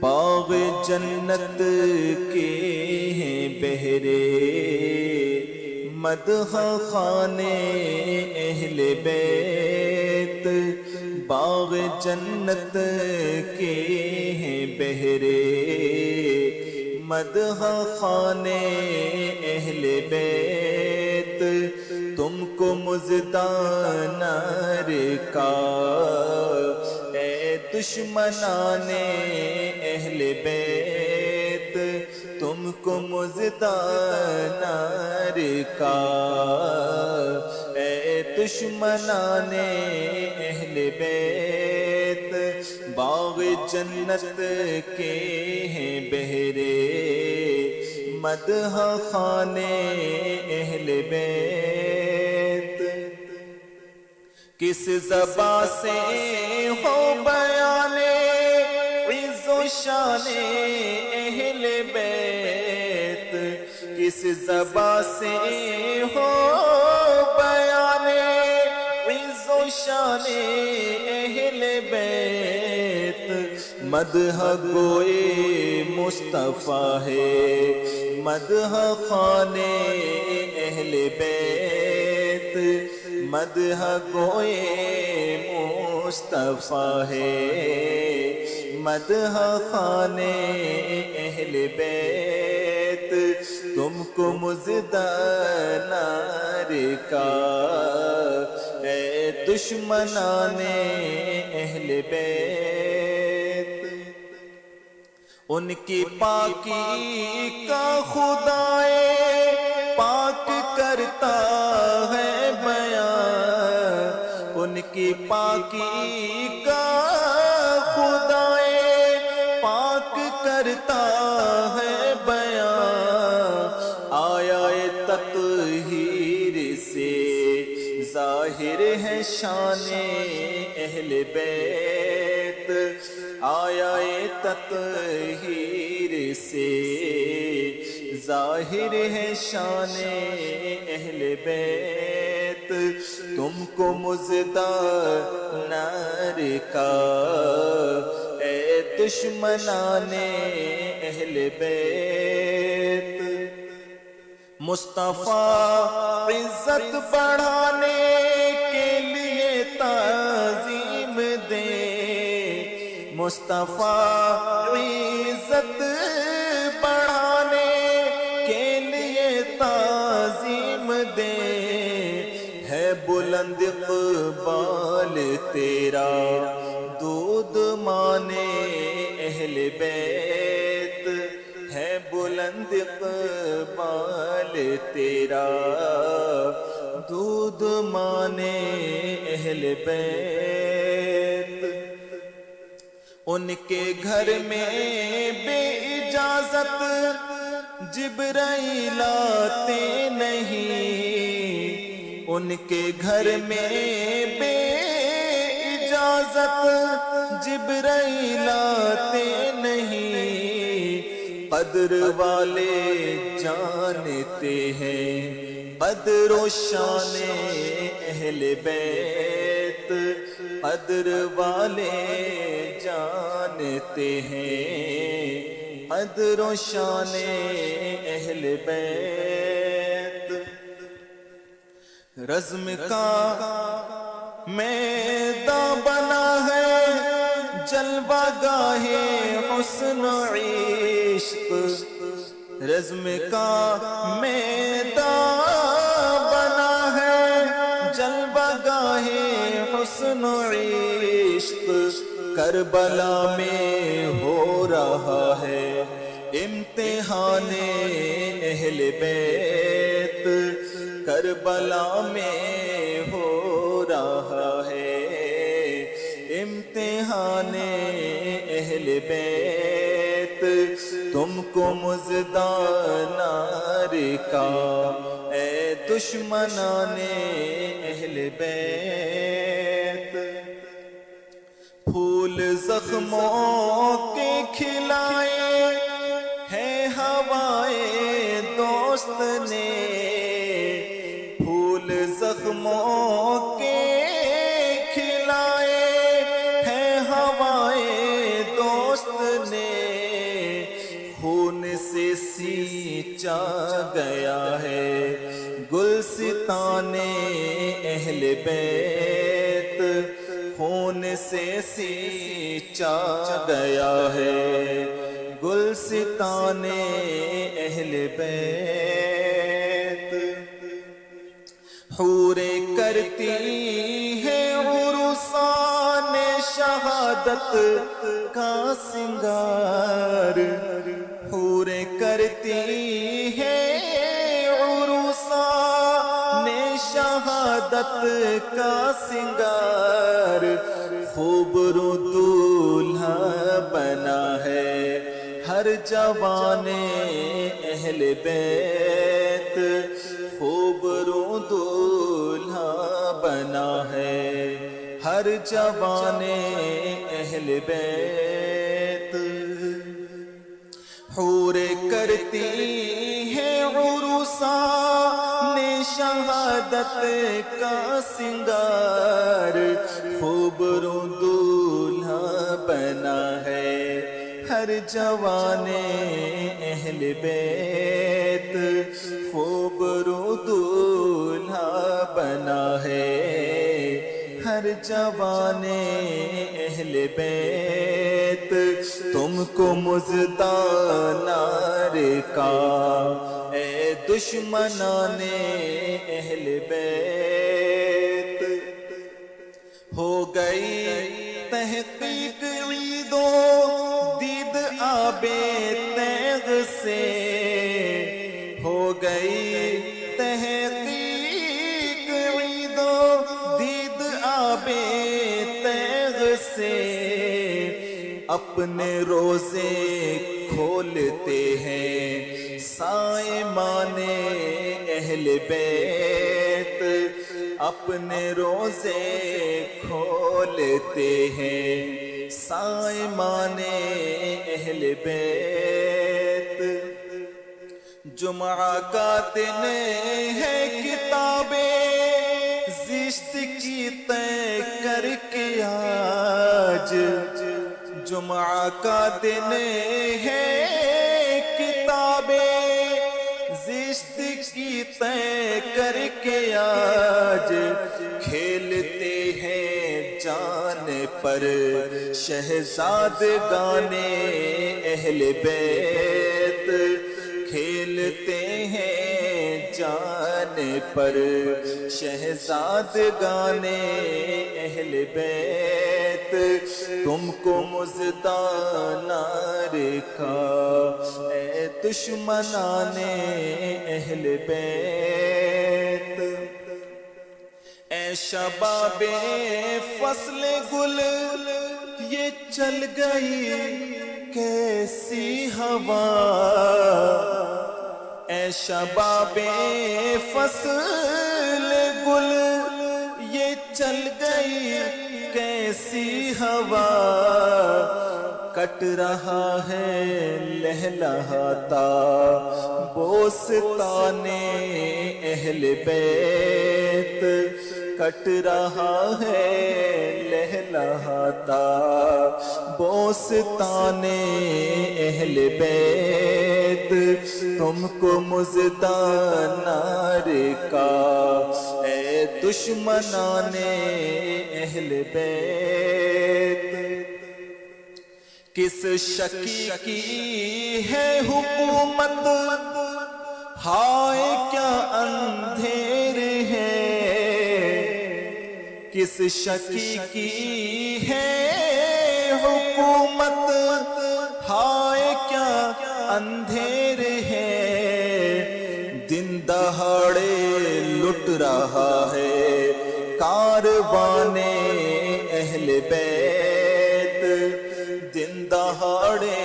باغ جنت کے ہیں بہرے، مدح خانے اہل بیت، باغ جنت کے ہیں بہرے، مدح خانے اہل بیت، تم کو مزدان نار کا اے دشمنان اہل بیت، تم کو مزدان نار کا اے دشمنان اہل بیت، باغ جنت کے ہیں بہرے، مدح خانے اہل بیت، کس زبان سے ہو بیان عز و شان اہل بیت، کس زبان سے ہو بیان عز و شان اہل بیت، مدح گوئے مصطفیٰ ہے، مدح خانے اہل بیت، مدح گوئے مصطفیٰ ہے، مدح خانے اہل بیت، تم کو مزدان نار کا اے دشمنان اہل بیت، ان کی پاکی کا خدائے پاک کرتا ہے بیان، ان کی پاکی کا خدائے پاک کرتا ہے بیان، آیا تطہیر سے ظاہر ہے شان اہل بیت، آیا تطہیر سے ظاہر ہے شان اہل بیت، تم کو مزدان نار کا اے دشمنان اہل بیت، مصطفیٰ عزت بڑھانے کے لیے تعظیم دے، مصطفیٰ عزت بڑھانے کے لیے تعظیم دے، ہے بلند اقبال تیرا دودھ مانے اہل بیت، ہے بلند اقبال تیرا دودھ مانے اہل بیت، ان کے گھر میں بے اجازت جبرائیل آتے نہیں، ان کے گھر میں بے اجازت جبرائیل آتے نہیں، قدر والے جانتے ہیں قدر و شان اہل بیت، قدر والے جانتے ہیں قدر و شان اہل بیت، رزم کا میدان بنا ہے جلوہ گاہ حسن عشق، رزم کا میدان بنا ہے جلوہ گاہ حسن عشق، کربلا میں ہو رہا ہے امتحان اہل بیت، کربلا میں ہو رہا ہے امتحان اہل بیت، تم کو مزدان نار کا اے دشمنان اہل بیت، پھول زخموں کے کھلائے ہیں ہوائے دوست نے، پھول زخموں کے کھلائے ہیں ہوائے دوست نے، سے سینچا گیا ہے گلستان اہل بیت، خون سے سینچا گیا ہے گلستان اہل بیت۔ حوریں کرتی ہیں عرسان شہادت کا سنگار، حوریں کرتی ہیں عرسان شہادت کا سنگار، خوب رو دولہا بنا ہے ہر جوان اہل بیت، خوب رو دولہا بنا ہے ہر جوان اہل بیت۔ حوریں کرتی ہیں عرسان شہادت کا سنگار، خوب رو دولہا بنا ہے ہر جوان اہل بیت، خوب رو دولہا بنا ہے ہر جوان اہل بیت۔ تم کو مزدان نار کا اے دشمنان اہل بیت، ہو گئی تحقیق عید و دید آب تیغ سے، ہو گئی تحقیق عید و دید آب تیغ سے، اپنے روزے کھولتے ہیں سائمان اہل بیت، اپنے روزے کھولتے ہیں سائمان اہل بیت۔ جمعہ کا دن ہے کتاب زشت کی طے کر کے آج، جمعہ کا دن ہے کتاب زشت کی طے کر کے آج، کھیلتے ہیں جان پر شہزادگان اہل بیت، کھیلتے ہیں جان پر شہزادگان اہل بیت، تم کو مزدان نار کا اے دشمنان اہل بیت۔ اے شباب فصل گل یہ چل گئی کیسی ہوا، اے شباب فصل گل یہ چل گئی کیسی ہوا، کٹ رہا ہے لہلہاتا بوستان اہل بیت، کٹ رہا ہے لہلہاتا بوستان اہل بیت، تم کو مزدان نار کا اے دشمنان اہل بیت۔ کس شکی کی ہے حکومت، ہائے کیا اندھیر ہے، کس شکی کی ہے حکومت، ہائے کیا اندھیر ہے، دن دہاڑے لٹ رہا ہے کاروان اہل بیت، دن دہاڑے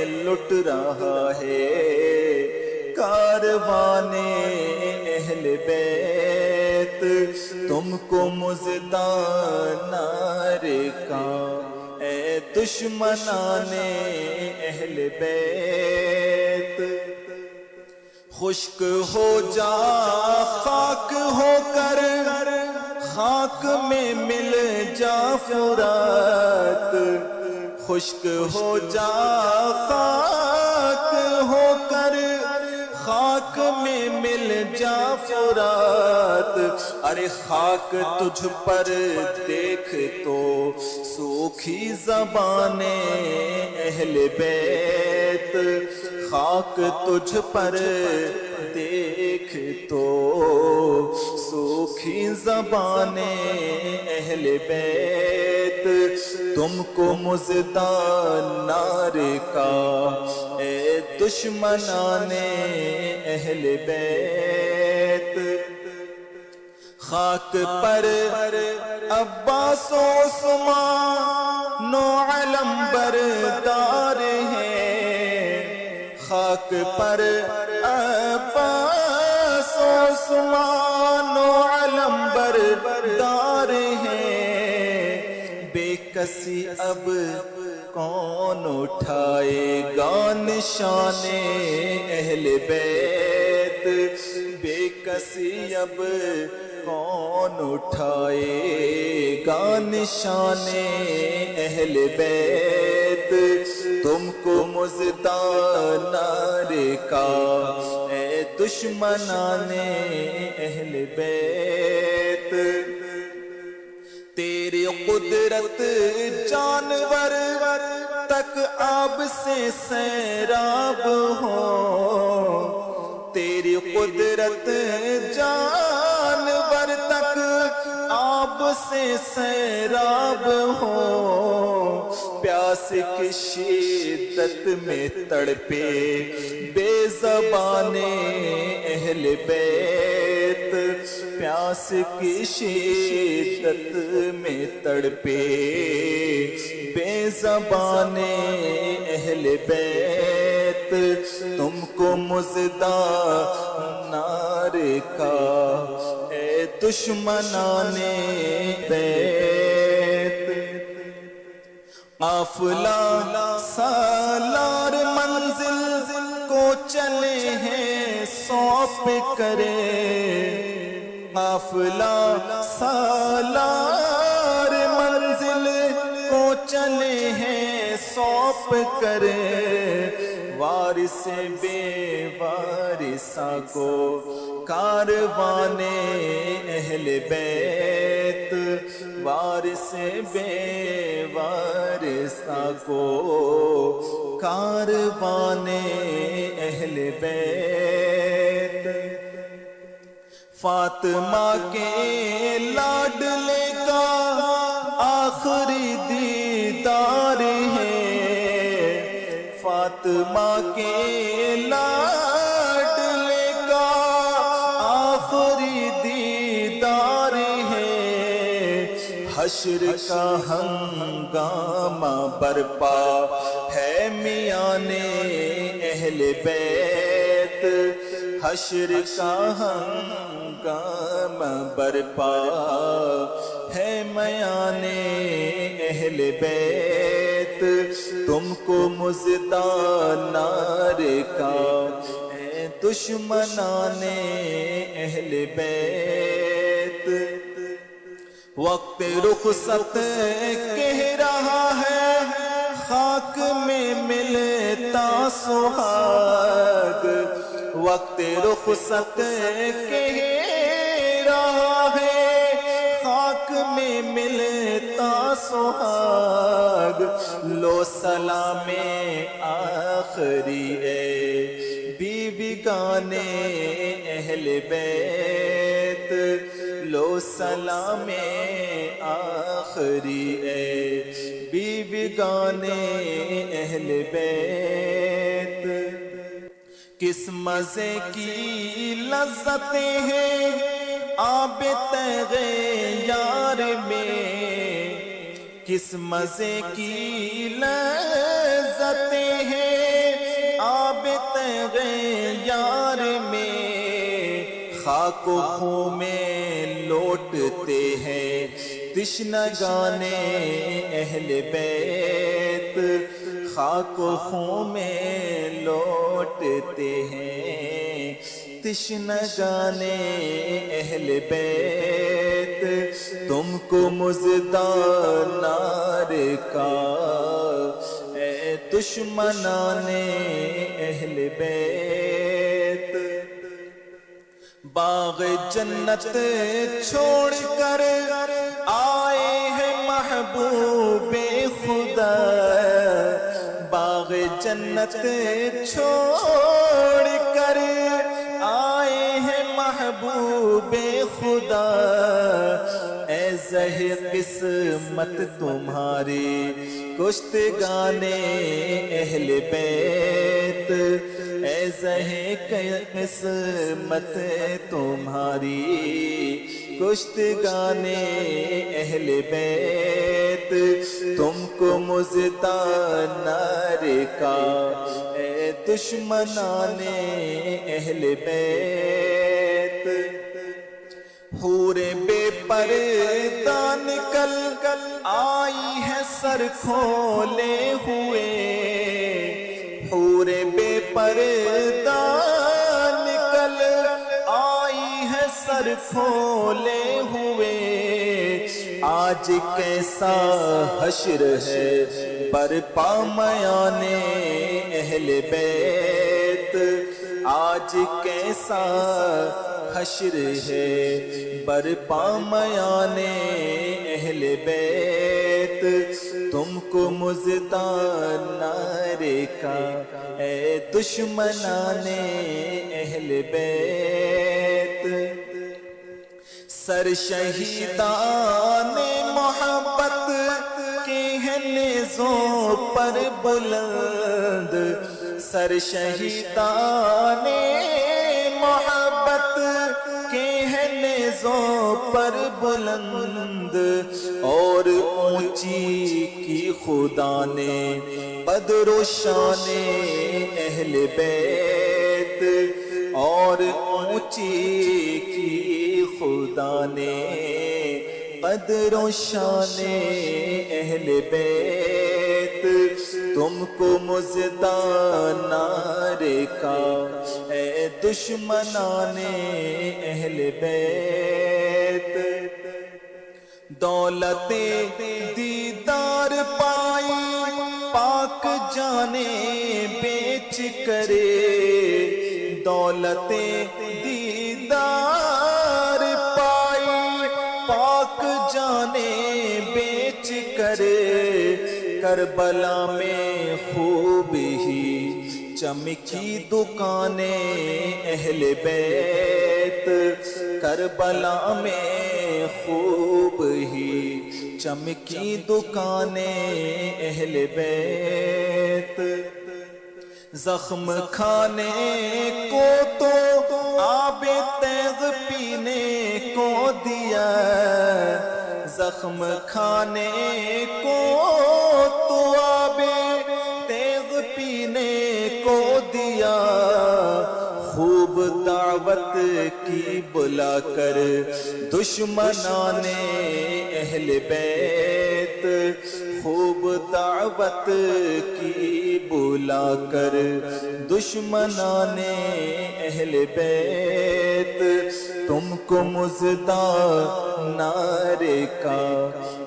لٹ رہا ہے کاروان اہل بیت، تم کو مزدان نار کا اے دشمنان اہل بیت۔ خشک ہو جا خاک ہو کر خاک میں مل جا فرات، خشک ہو جا خاک ہو فرات، ارے خاک تجھ پر دیکھ تو سوکھی زبانیں اہل بیت، خاک تجھ پر دیکھ تو سوکھی زبانیں اہل بیت، تم کو مزدان نار کا اے دشمنان اہل بیت، خاک پر عباس و عثمان و علم بردار ہیں، خاک پر عباس و عثمان و علم بردار ہیں، بے کسی اب کون اٹھائے گا نشان اہل بیت، بے کسی اب کون اٹھائے گا نشان اہل بیت، تم کو مزدان نار کا اے دشمنان اہل بیت، تیری قدرت جانور تک آب سے سیراب ہو، تیری قدرت جانور تک آب سے سیراب ہو، پیاس کی شدت میں تڑپے بے زبان اہل بیت، پیاس کی شدت میں تڑپے بے زبان اہل بیت، تم کو مزدان نار کا اے دشمنان بیت، قافلہ سالار منزل کو چلے ہیں سونپ کرے، قافلہ سالار منزل کو چلے ہیں سونپ کرے، وارث بے وارثہ کو کاروان اہل بیت، وارث بے وارثہ کو کاروان اہل بیت، فاطمہ کے لاڈلے کا آخری دیدار ہے، فاطمہ کے لاڈلے کا آخری دیدار ہے، حشر کا ہنگامہ برپا ہے میان اہل بیت، حشر کا ہنگامہ برپا ہے میان اہل بیت، تم کو مزدان نار کا اے دشمنان اہل بیت، وقت رخصت کہہ رہا ہے خاک میں ملتا سہاگ، وقت رخصت کہہ رہا ہے خاک میں ملتا سہاگ، لو سلام آخری اے بیویگان اہل بیت، لو سلام آخری اے بیویگان اہل بیت، کس مزے کی لذتیں ہیں آب تیغ یار میں، کس مزے کی لذتیں ہیں آب تیغ یار میں، خاک و خوں میں لوٹتے ہیں تشنگان اہل بیت، خاک و خوں میں لوٹتے ہیں تشنگان اہل بیت، تم کو مزدان نار کا اے دشمنان اہل بیت، باغ جنت چھوڑ کر آئے ہیں محبوب خدا، باغ جنت چھوڑ کر آئے ہیں محبوب خدا، اے زہ قسمت تمہاری کشتگان اہل بیت، اے زہ قسمت تمہاری کشتگان اہل بیت، تم کو مزدہ نار کا اے دشمنان اہل بیت، حور بے پردہ نکل آئی ہے سر کھولے ہوئے، حور بے پردہ نکل آئی ہے سر کھولے ہوئے، آج کیسا حشر ہے برپا میان اہل بیت، آج کیسا حشر ہے برپا میان اہل بیت، تم کو مزدہ نار کا اے دشمنان اہل بیت، سر شہیدان محبت کے ہیں نیزوں پر بلند، سر شہیدان محبت کے ہیں نیزوں پر بلند، اور اونچی کی خدا نے قدر و شان اہل بیت، اور اونچی کی خدا نے قدر و شان اہل بیت، تم کو مزدہ نار کا اے دشمنان اہل بیت، دولت دیدار پائی پاک جانے بیچ کرے، دولت دیدار پائی پاک جانے بیچ کرے، کربلا میں خوب ہی چمکی دکانیں اہل بیت، کربلا میں خوب ہی چمکی دکانیں اہل بیت، زخم کھانے کو تو آب تیغ پینے کو دیا، زخم کھانے کو تو آب تیغ پینے کو دیا، خوب دعوت کی بلا کر دشمنان اہل بیت، خوب دعوت کی بلا کر دشمنان اہل بیت، تم کو مزدہ نار کا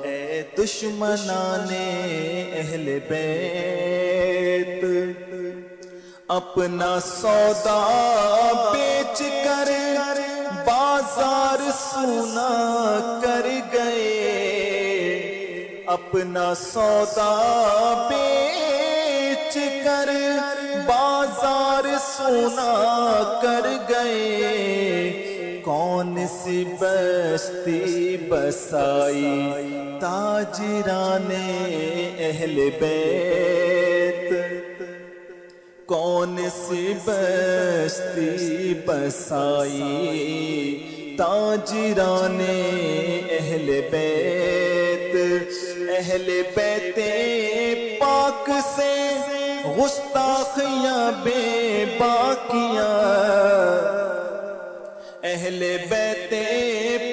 اے دشمنان اہل بیت، اپنا سودا بیچ کر بازار سونا کر گئے، اپنا سودا بیچ کر بازار سونا کر گئے، کون سی بستی بسائی تاجران اہل بیت، کون سی بستی بسائی تاجران اہل بیت، اہل بیت پاک سے گستاخیاں بے باقیاں، اہل بیت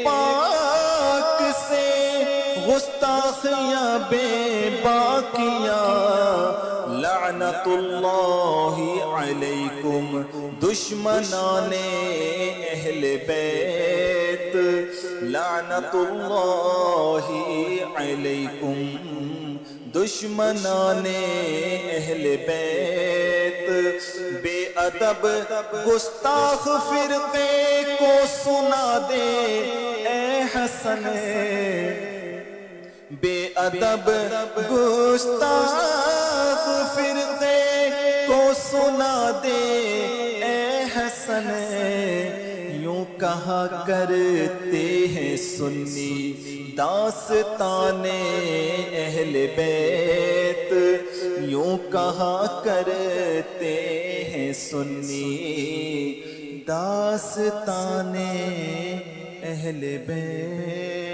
پاک سے گستاخیاں بے باقیاں، لعنت اللہ علیکم دشمنان اہل بیت، لعنت اللہ علیکم دشمنان اہل بیت، بے ادب گستاخ فرقے کو سنا دے اے حسن، بے ادب گستاخ فرقے کو سنا دے اے حسن، یوں کہا کرتے ہیں سنی داستان اہل بیت، یوں کہا کرتے ہیں سنی داستان اہل بیت۔